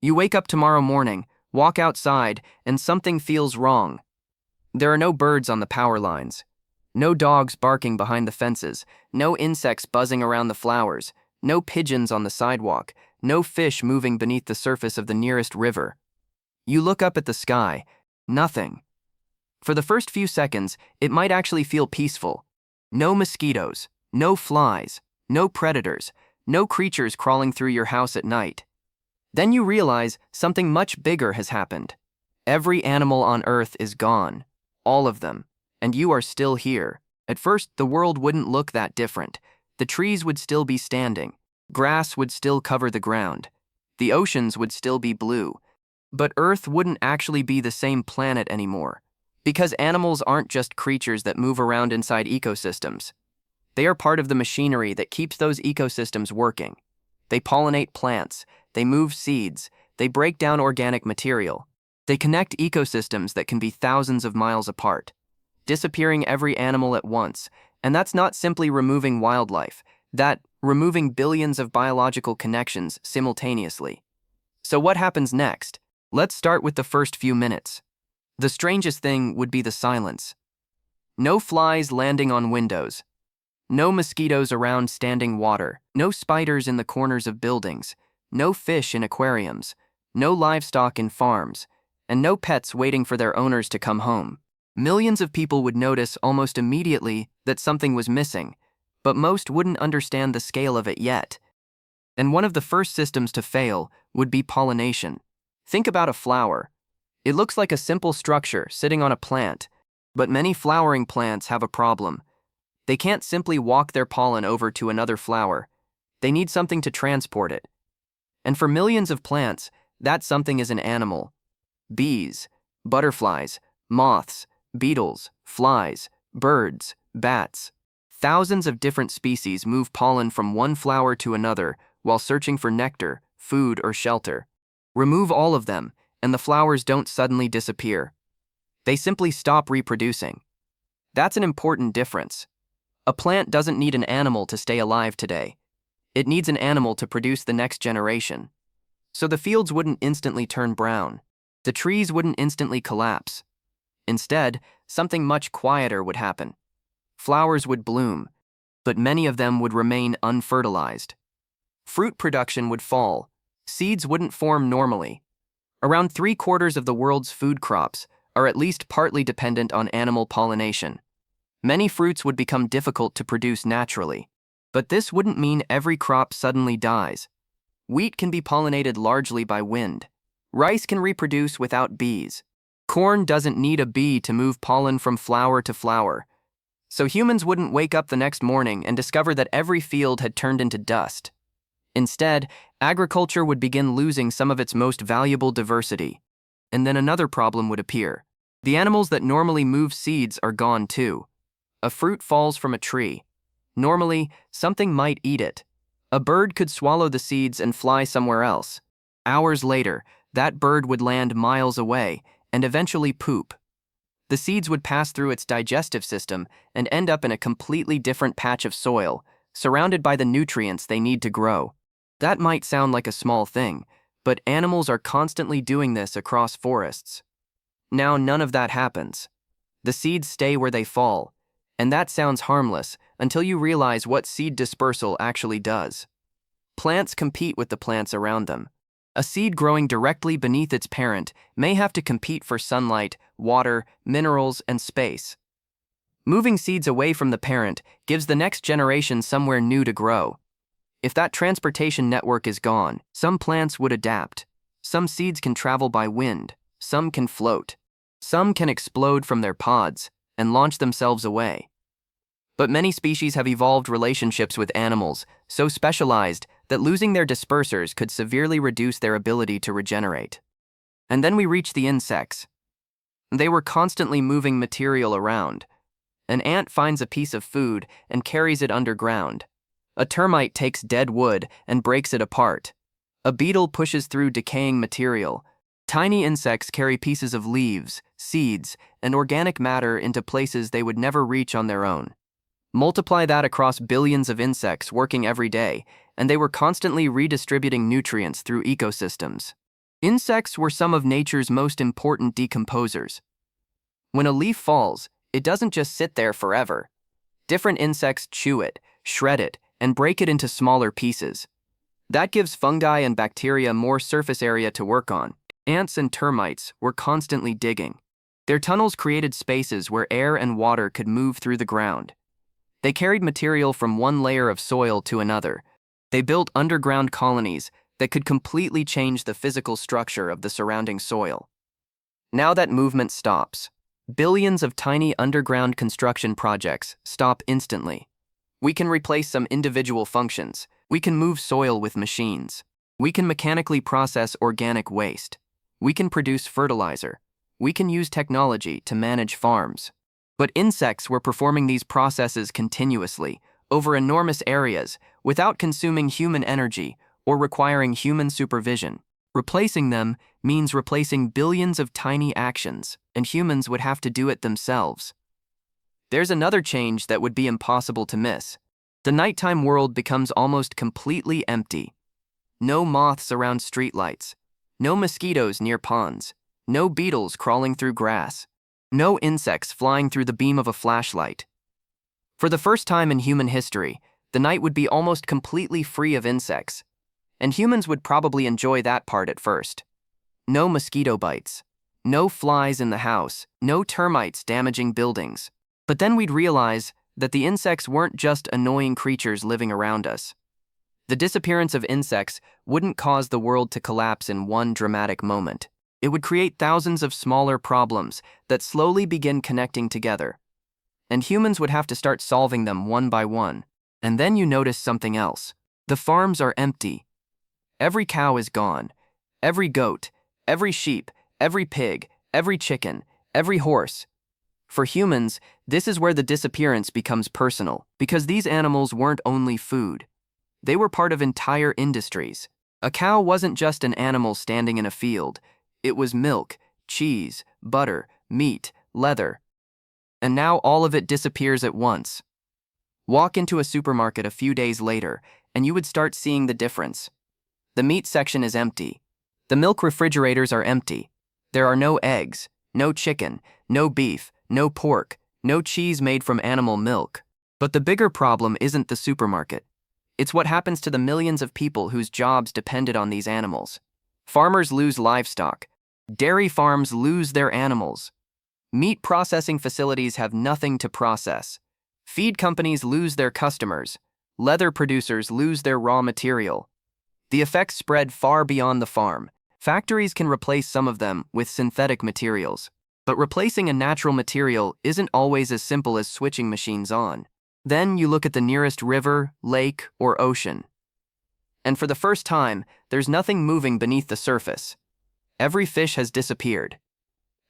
You wake up tomorrow morning, walk outside, and something feels wrong. There are no birds on the power lines. No dogs barking behind the fences. No insects buzzing around the flowers. No pigeons on the sidewalk. No fish moving beneath the surface of the nearest river. You look up at the sky. Nothing. For the first few seconds, it might actually feel peaceful. No mosquitoes. No flies. No predators. No creatures crawling through your house at night. Then you realize something much bigger has happened. Every animal on Earth is gone. All of them. And you are still here. At first, the world wouldn't look that different. The trees would still be standing. Grass would still cover the ground. The oceans would still be blue. But Earth wouldn't actually be the same planet anymore. Because animals aren't just creatures that move around inside ecosystems. They are part of the machinery that keeps those ecosystems working. They pollinate plants. They move seeds. They break down organic material. They connect ecosystems that can be thousands of miles apart, disappearing every animal at once. And that's not simply removing wildlife, that's removing billions of biological connections simultaneously. So what happens next? Let's start with the first few minutes. The strangest thing would be the silence. No flies landing on windows. No mosquitoes around standing water. No spiders in the corners of buildings. No fish in aquariums. No livestock in farms. And no pets waiting for their owners to come home. Millions of people would notice almost immediately that something was missing, but most wouldn't understand the scale of it yet. And one of the first systems to fail would be pollination. Think about a flower. It looks like a simple structure sitting on a plant, but many flowering plants have a problem. They can't simply walk their pollen over to another flower. They need something to transport it. And for millions of plants, that something is an animal. Bees, butterflies, moths, beetles, flies, birds, bats. Thousands of different species move pollen from one flower to another while searching for nectar, food, or shelter. Remove all of them, and the flowers don't suddenly disappear. They simply stop reproducing. That's an important difference. A plant doesn't need an animal to stay alive today. It needs an animal to produce the next generation. So the fields wouldn't instantly turn brown. The trees wouldn't instantly collapse. Instead, something much quieter would happen. Flowers would bloom, but many of them would remain unfertilized. Fruit production would fall. Seeds wouldn't form normally. Around 3/4 of the world's food crops are at least partly dependent on animal pollination. Many fruits would become difficult to produce naturally. But this wouldn't mean every crop suddenly dies. Wheat can be pollinated largely by wind. Rice can reproduce without bees. Corn doesn't need a bee to move pollen from flower to flower. So humans wouldn't wake up the next morning and discover that every field had turned into dust. Instead, agriculture would begin losing some of its most valuable diversity. And then another problem would appear. The animals that normally move seeds are gone too. A fruit falls from a tree. Normally, something might eat it. A bird could swallow the seeds and fly somewhere else. Hours later, that bird would land miles away and eventually poop. The seeds would pass through its digestive system and end up in a completely different patch of soil, surrounded by the nutrients they need to grow. That might sound like a small thing, but animals are constantly doing this across forests. Now none of that happens. The seeds stay where they fall, and that sounds harmless until you realize what seed dispersal actually does. Plants compete with the plants around them. A seed growing directly beneath its parent may have to compete for sunlight, water, minerals, and space. Moving seeds away from the parent gives the next generation somewhere new to grow. If that transportation network is gone, some plants would adapt. Some seeds can travel by wind, some can float. Some can explode from their pods and launch themselves away. But many species have evolved relationships with animals so specialized that losing their dispersers could severely reduce their ability to regenerate. And then we reach the insects. They were constantly moving material around. An ant finds a piece of food and carries it underground. A termite takes dead wood and breaks it apart. A beetle pushes through decaying material. Tiny insects carry pieces of leaves, seeds, and organic matter into places they would never reach on their own. Multiply that across billions of insects working every day, and they were constantly redistributing nutrients through ecosystems. Insects were some of nature's most important decomposers. When a leaf falls, it doesn't just sit there forever. Different insects chew it, shred it, and break it into smaller pieces. That gives fungi and bacteria more surface area to work on. Ants and termites were constantly digging. Their tunnels created spaces where air and water could move through the ground. They carried material from one layer of soil to another. They built underground colonies that could completely change the physical structure of the surrounding soil. Now that movement stops. Billions of tiny underground construction projects stop instantly. We can replace some individual functions. We can move soil with machines. We can mechanically process organic waste. We can produce fertilizer. We can use technology to manage farms. But insects were performing these processes continuously, over enormous areas, without consuming human energy or requiring human supervision. Replacing them means replacing billions of tiny actions, and humans would have to do it themselves. There's another change that would be impossible to miss. The nighttime world becomes almost completely empty. No moths around streetlights. No mosquitoes near ponds. No beetles crawling through grass. No insects flying through the beam of a flashlight. For the first time in human history, the night would be almost completely free of insects. And humans would probably enjoy that part at first. No mosquito bites. No flies in the house. No termites damaging buildings. But then we'd realize that the insects weren't just annoying creatures living around us. The disappearance of insects wouldn't cause the world to collapse in one dramatic moment. It would create thousands of smaller problems that slowly begin connecting together. And humans would have to start solving them one by one. And then you notice something else. The farms are empty. Every cow is gone. Every goat, every sheep, every pig, every chicken, every horse. For humans, this is where the disappearance becomes personal, because these animals weren't only food. They were part of entire industries. A cow wasn't just an animal standing in a field. It was milk, cheese, butter, meat, leather. And now all of it disappears at once. Walk into a supermarket a few days later, and you would start seeing the difference. The meat section is empty. The milk refrigerators are empty. There are no eggs, no chicken, no beef, no pork, no cheese made from animal milk. But the bigger problem isn't the supermarket. It's what happens to the millions of people whose jobs depended on these animals. Farmers lose livestock. Dairy farms lose their animals. Meat processing facilities have nothing to process. Feed companies lose their customers. Leather producers lose their raw material. The effects spread far beyond the farm. Factories can replace some of them with synthetic materials. But replacing a natural material isn't always as simple as switching machines on. Then you look at the nearest river, lake, or ocean. And for the first time, there's nothing moving beneath the surface. Every fish has disappeared.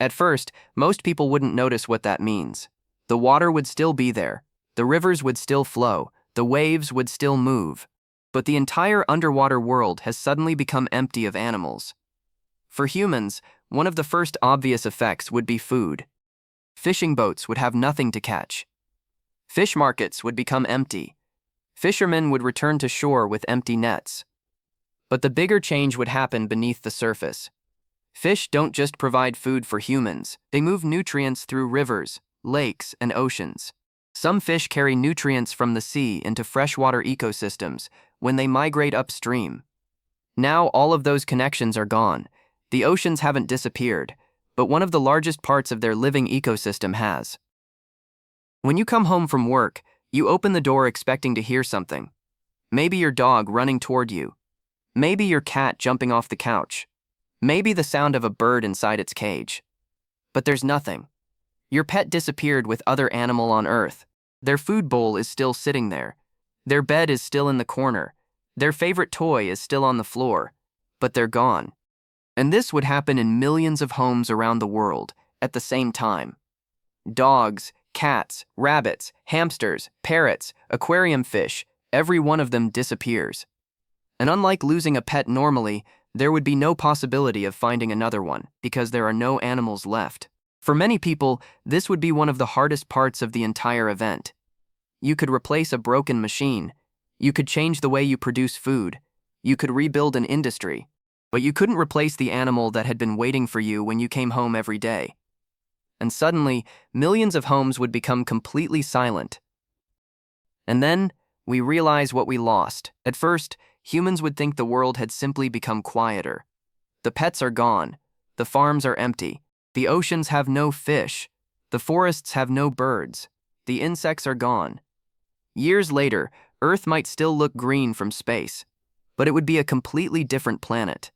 At first, most people wouldn't notice what that means. The water would still be there. The rivers would still flow. The waves would still move. But the entire underwater world has suddenly become empty of animals. For humans, one of the first obvious effects would be food. Fishing boats would have nothing to catch. Fish markets would become empty. Fishermen would return to shore with empty nets. But the bigger change would happen beneath the surface. Fish don't just provide food for humans. They move nutrients through rivers, lakes, and oceans. Some fish carry nutrients from the sea into freshwater ecosystems when they migrate upstream. Now all of those connections are gone. The oceans haven't disappeared, but one of the largest parts of their living ecosystem has. When you come home from work, you open the door expecting to hear something. Maybe your dog running toward you. Maybe your cat jumping off the couch. Maybe the sound of a bird inside its cage. But there's nothing. Your pet disappeared with other animal on Earth. Their food bowl is still sitting there. Their bed is still in the corner. Their favorite toy is still on the floor. But they're gone. And this would happen in millions of homes around the world at the same time. Dogs, cats, rabbits, hamsters, parrots, aquarium fish, every one of them disappears. And unlike losing a pet normally, there would be no possibility of finding another one because there are no animals left. For many people, this would be one of the hardest parts of the entire event. You could replace a broken machine. You could change the way you produce food. You could rebuild an industry. But you couldn't replace the animal that had been waiting for you when you came home every day. And suddenly, millions of homes would become completely silent. And then, we realize what we lost. At first, humans would think the world had simply become quieter. The pets are gone. The farms are empty. The oceans have no fish. The forests have no birds. The insects are gone. Years later, Earth might still look green from space, but it would be a completely different planet.